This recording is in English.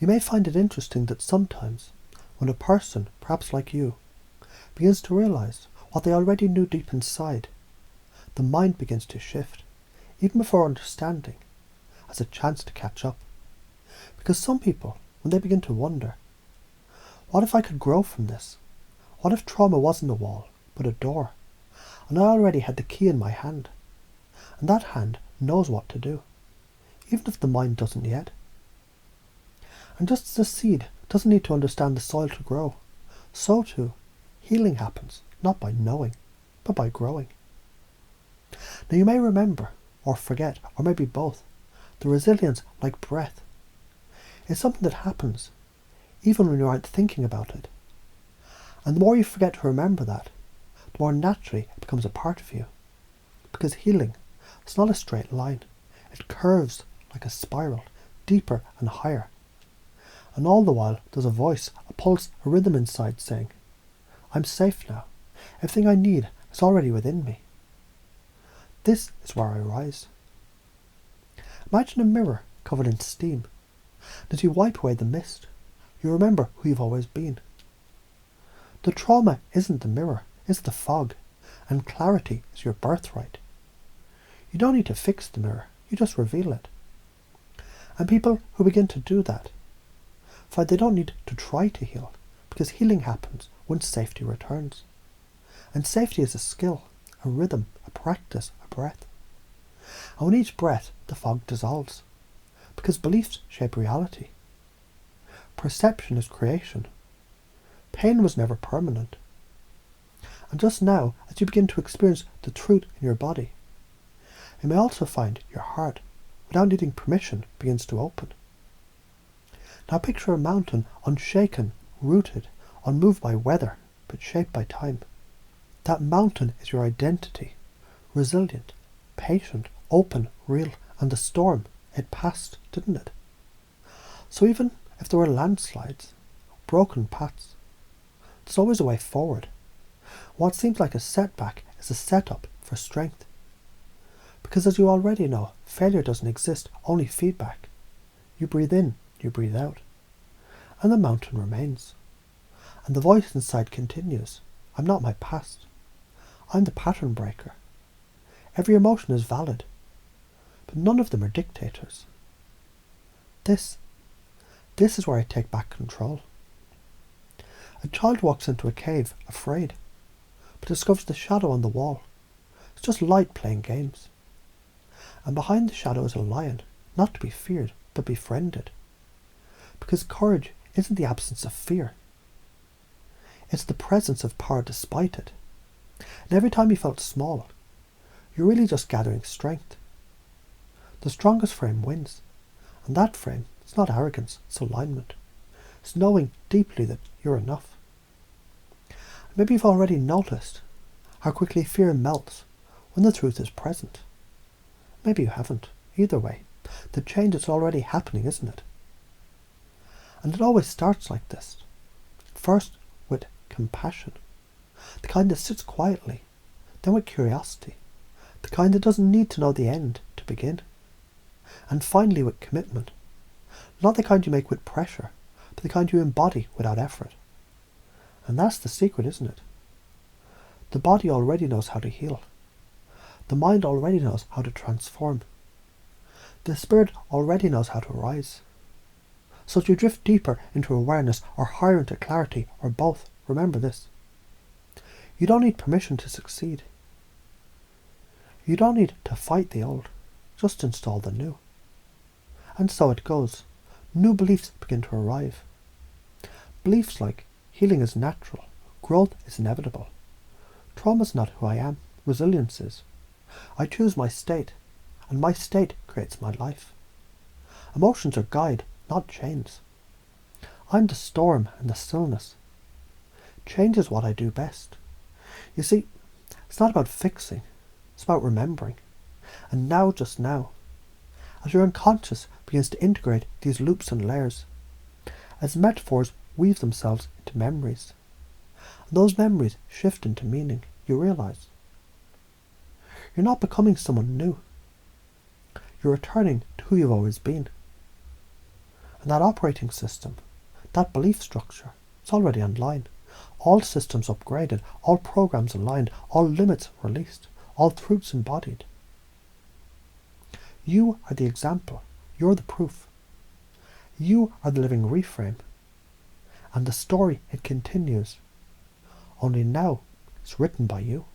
You may find it interesting that sometimes, when a person, perhaps like you, begins to realize what they already knew deep inside, the mind begins to shift, even before understanding, as a chance to catch up. Because some people, when they begin to wonder, what if I could grow from this? What if trauma wasn't a wall, but a door, and I already had the key in my hand, and that hand knows what to do, even if the mind doesn't yet. And just as a seed doesn't need to understand the soil to grow, so too, healing happens, not by knowing, but by growing. Now you may remember, or forget, or maybe both, the resilience like breath. It's something that happens, even when you aren't thinking about it. And the more you forget to remember that, the more naturally it becomes a part of you. Because healing is not a straight line. It curves like a spiral, deeper and higher. And all the while there's a voice, a pulse, a rhythm inside saying, I'm safe now. Everything I need is already within me. This is where I rise. Imagine a mirror covered in steam. As you wipe away the mist, you remember who you've always been. The trauma isn't the mirror, it's the fog, and clarity is your birthright. You don't need to fix the mirror, you just reveal it. And people who begin to do that find they don't need to try to heal, because healing happens when safety returns. And safety is a skill, a rhythm, a practice, a breath. And with each breath, the fog dissolves, because beliefs shape reality. Perception is creation. Pain was never permanent. And just now, as you begin to experience the truth in your body, you may also find your heart, without needing permission, begins to open. Now picture a mountain unshaken, rooted, unmoved by weather, but shaped by time. That mountain is your identity, resilient, patient, open, real, and the storm, it passed, didn't it? So even if there were landslides, broken paths, there's always a way forward. What seems like a setback is a setup for strength. Because as you already know, failure doesn't exist, only feedback. You breathe in, you breathe out, and the mountain remains. And the voice inside continues, I'm not my past. I'm the pattern breaker. Every emotion is valid, but none of them are dictators. This is where I take back control. A child walks into a cave, afraid, but discovers the shadow on the wall. It's just light playing games. And behind the shadow is a lion, not to be feared, but befriended. Because courage isn't the absence of fear. It's the presence of power despite it. And every time you felt small, you're really just gathering strength. The strongest frame wins. And that frame is not arrogance, it's alignment. It's knowing deeply that you're enough. Maybe you've already noticed how quickly fear melts when the truth is present. Maybe you haven't. Either way, the change is already happening, isn't it? And it always starts like this. First with compassion, the kind that sits quietly, then with curiosity, the kind that doesn't need to know the end to begin, and finally with commitment, not the kind you make with pressure, but the kind you embody without effort. And that's the secret, isn't it? The body already knows how to heal. The mind already knows how to transform. The spirit already knows how to rise. So as you drift deeper into awareness or higher into clarity or both, remember this. You don't need permission to succeed. You don't need to fight the old, just install the new. And so it goes. New beliefs begin to arrive. Beliefs like healing is natural, growth is inevitable. Trauma is not who I am, resilience is. I choose my state, and my state creates my life. Emotions are guide, not chains. I'm the storm and the stillness. Change is what I do best. You see, it's not about fixing, it's about remembering. And now, just now, as your unconscious begins to integrate these loops and layers, as metaphors weave themselves into memories, and those memories shift into meaning, you realize you're not becoming someone new. You're returning to who you've always been. And that operating system, that belief structure, it's already online. All systems upgraded, all programs aligned, all limits released, all truths embodied. You are the example. You're the proof. You are the living reframe. And the story, it continues. Only now it's written by you.